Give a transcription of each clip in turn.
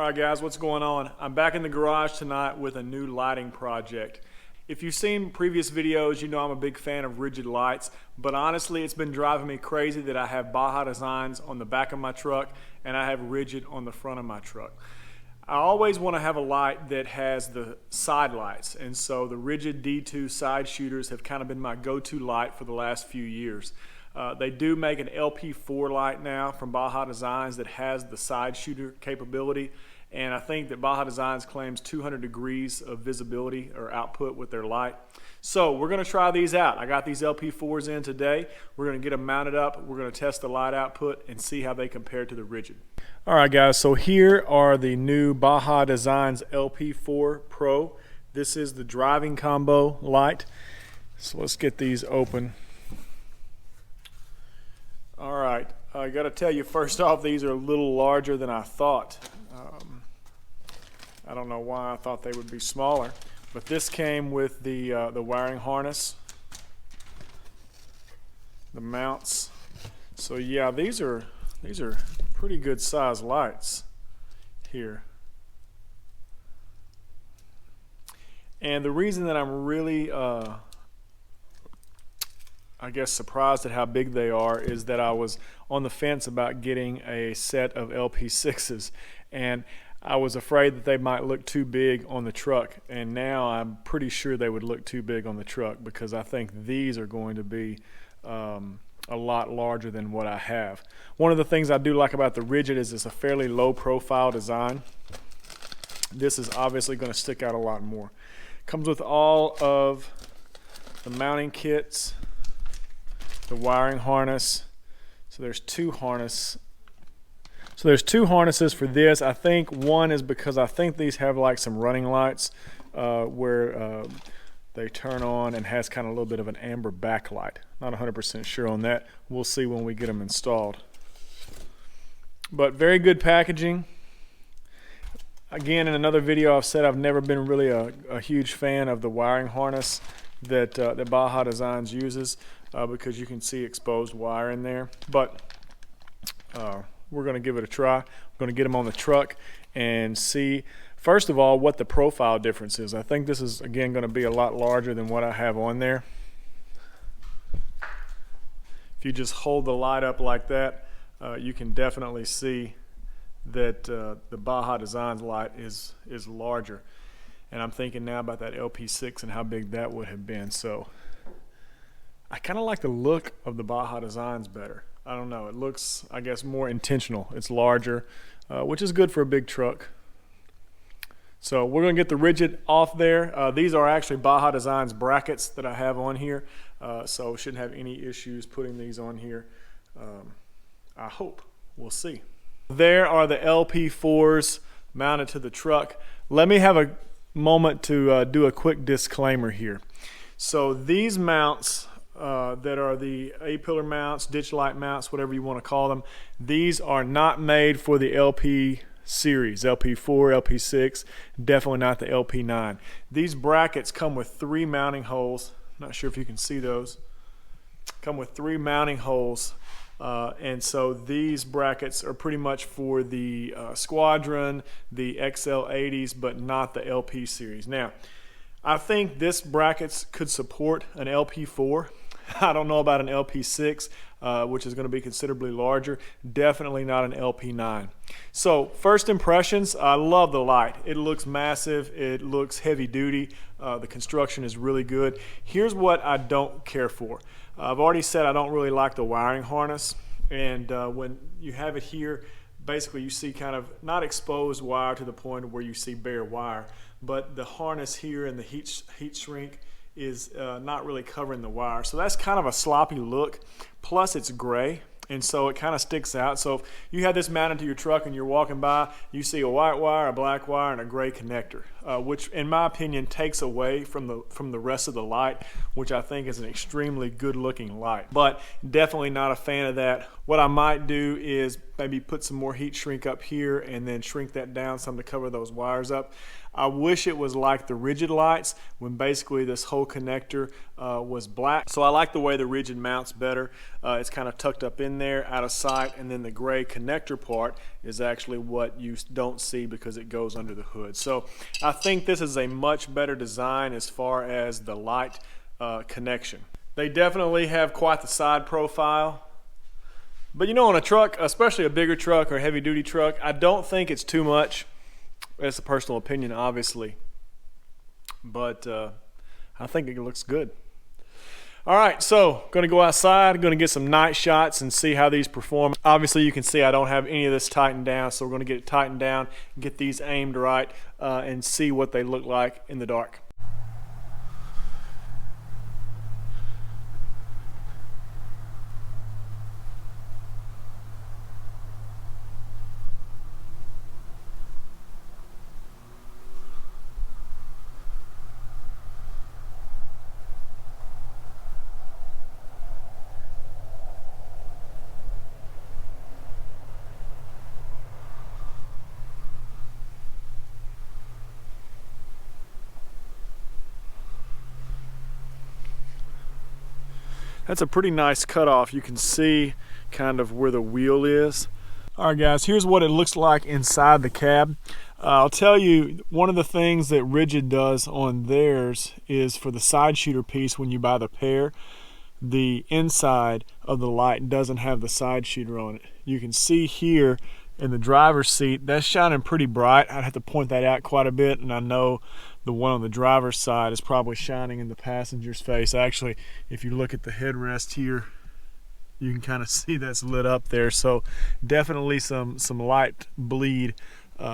Alright guys, what's going on? I'm back in the garage tonight with a new lighting project. If you've seen previous videos, you know I'm a big fan of rigid lights, but honestly it's been driving me crazy that I have Baja Designs on the back of my truck and I have rigid on the front of my truck. I always want to have a light that has the side lights, and so the rigid D2 side shooters have kind of been my go-to light for the last few years. They do make an LP4 light now from Baja Designs that has the side shooter capability, and I think that Baja Designs claims 200 degrees of visibility or output with their light. So we're going to try these out. I got these LP4s in today. We're going to get them mounted up. We're going to test the light output and see how they compare to the rigid. Alright guys, so here are the new Baja Designs LP4 Pro. This is the driving combo light. So let's get these open. Alright, I got to tell you first off, these are a little larger than I thought. I don't know why I thought they would be smaller, but this came with the wiring harness, the mounts. So yeah, these are pretty good size lights here. And the reason that I'm really I guess surprised at how big they are is that I was on the fence about getting a set of LP6s, and I was afraid that they might look too big on the truck, and now I'm pretty sure they would look too big on the truck because I think these are going to be a lot larger than what I have. One of the things I do like about the rigid is it's a fairly low profile design. This is obviously going to stick out a lot more. Comes with all of the mounting kits, the wiring harness. So there's two harnesses for this. I think one is because I think these have like some running lights where they turn on and has kind of a little bit of an amber backlight. Not 100% sure on that. We'll see when we get them installed. But very good packaging. Again, in another video I've said I've never been really a huge fan of the wiring harness that Baja Designs uses because you can see exposed wire in there. But we're going to give it a try. We're going to get them on the truck and see, first of all, what the profile difference is. I think this is, again, going to be a lot larger than what I have on there. If you just hold the light up like that, you can definitely see that the Baja Designs light is larger. And I'm thinking now about that LP6 and how big that would have been. So I kind of like the look of the Baja Designs better. I don't know, it looks, I guess, more intentional. It's larger, which is good for a big truck. So we're going to get the rigid off there. These are actually Baja Designs brackets that I have on here, so shouldn't have any issues putting these on here. I hope. We'll see. There are the LP4s mounted to the truck. Let me have a moment to do a quick disclaimer here. So these mounts that are the A-pillar mounts, ditch light mounts, whatever you want to call them, these are not made for the LP series, LP4, LP6, definitely not the LP9. These brackets come with 3 mounting holes. Not sure if you can see those. Come with 3 mounting holes, and so these brackets are pretty much for the Squadron, the XL80s, but not the LP series. Now, I think this brackets could support an LP4. I don't know about an LP6, which is going to be considerably larger. Definitely not an LP9. So first impressions, I love the light. It looks massive. It looks heavy duty. The construction is really good. Here's what I don't care for. I've already said I don't really like the wiring harness. And when you have it here, basically you see kind of not exposed wire to the point where you see bare wire, but the harness here and the heat shrink is not really covering the wire. So that's kind of a sloppy look. Plus it's gray, and so it kind of sticks out. So if you have this mounted to your truck and you're walking by, you see a white wire, a black wire, and a gray connector, which in my opinion takes away from the rest of the light, which I think is an extremely good looking light. But definitely not a fan of that. What I might do is maybe put some more heat shrink up here and then shrink that down some to cover those wires up. I wish it was like the rigid lights when basically this whole connector was black. So I like the way the rigid mounts better. It's kind of tucked up in there, out of sight, and then the gray connector part is actually what you don't see because it goes under the hood. So I think this is a much better design as far as the light connection. They definitely have quite the side profile. But you know, on a truck, especially a bigger truck or heavy duty truck, I don't think it's too much. It's a personal opinion, obviously, but I think it looks good. All right, so going to go outside, going to get some night shots and see how these perform. Obviously, you can see I don't have any of this tightened down, so we're going to get it tightened down, get these aimed right, and see what they look like in the dark. That's a pretty nice cutoff. You can see kind of where the wheel is. All right, guys, here's what it looks like inside the cab. I'll tell you, one of the things that Rigid does on theirs is for the side shooter piece, when you buy the pair, the inside of the light doesn't have the side shooter on it. You can see here in the driver's seat, that's shining pretty bright. I'd have to point that out quite a bit, and I know the one on the driver's side is probably shining in the passenger's face. Actually, if you look at the headrest here, you can kind of see that's lit up there. So definitely some light bleed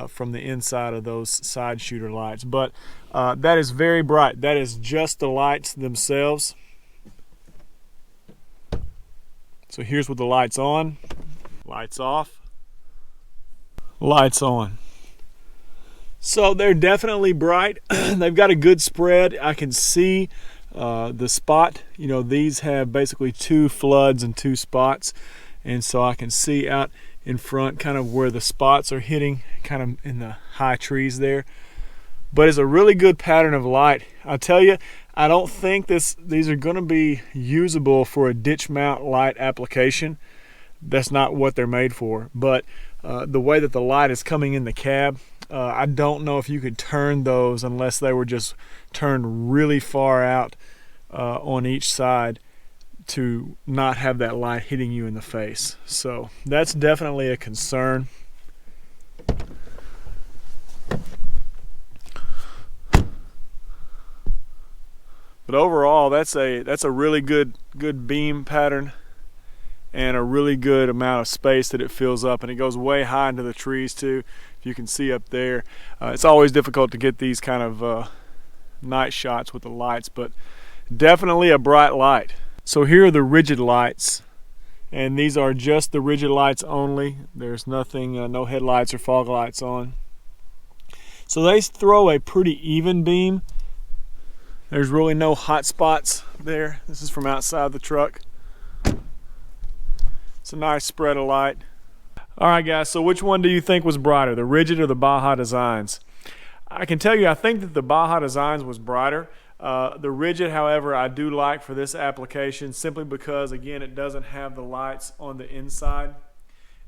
from the inside of those side shooter lights. But that is very bright. That is just the lights themselves. So here's with the lights on, lights off, lights on. So they're definitely bright. They've got a good spread. I can see the spot. You know, these have basically 2 floods and 2 spots, and so I can see out in front kind of where the spots are hitting, kind of in the high trees there. But it's a really good pattern of light. I'll tell you, I don't think these are going to be usable for a ditch mount light application. That's not what they're made for. But the way that the light is coming in the cab, I don't know if you could turn those unless they were just turned really far out on each side to not have that light hitting you in the face. So that's definitely a concern. But overall, that's a really good beam pattern and a really good amount of space that it fills up, and it goes way high into the trees too. If you can see up there, it's always difficult to get these kind of night shots with the lights, but definitely a bright light. So here are the Rigid lights, and these are just the Rigid lights only. There's nothing, no headlights or fog lights on. So they throw a pretty even beam. There's really no hot spots there. This is from outside the truck. It's a nice spread of light. All right, guys, so which one do you think was brighter, the Rigid or the Baja Designs? I can tell you, I think that the Baja Designs was brighter. The Rigid, however, I do like for this application simply because, again, it doesn't have the lights on the inside,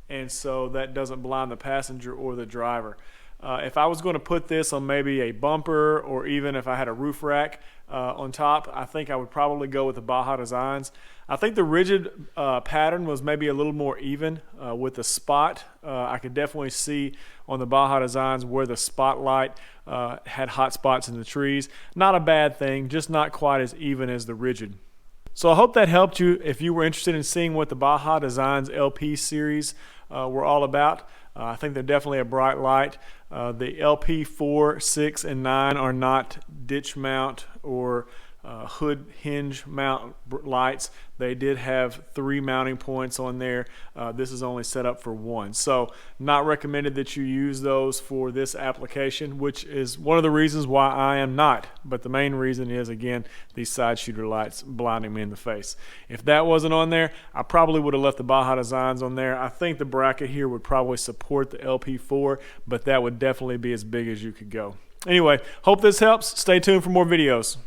and so that doesn't blind the passenger or the driver. If I was going to put this on maybe a bumper, or even if I had a roof rack on top, I think I would probably go with the Baja Designs. I think the Rigid pattern was maybe a little more even with the spot. I could definitely see on the Baja Designs where the spotlight had hot spots in the trees. Not a bad thing, just not quite as even as the Rigid. So I hope that helped you if you were interested in seeing what the Baja Designs LP series were all about. I think they're definitely a bright light. The LP4, 6, and 9 are not ditch mount or hood hinge mount lights. They did have 3 mounting points on there. This is only set up for 1. So not recommended that you use those for this application, which is one of the reasons why I am not. But the main reason is, again, these side shooter lights blinding me in the face. If that wasn't on there, I probably would have left the Baja Designs on there. I think the bracket here would probably support the LP4, but that would definitely be as big as you could go. Anyway, hope this helps. Stay tuned for more videos.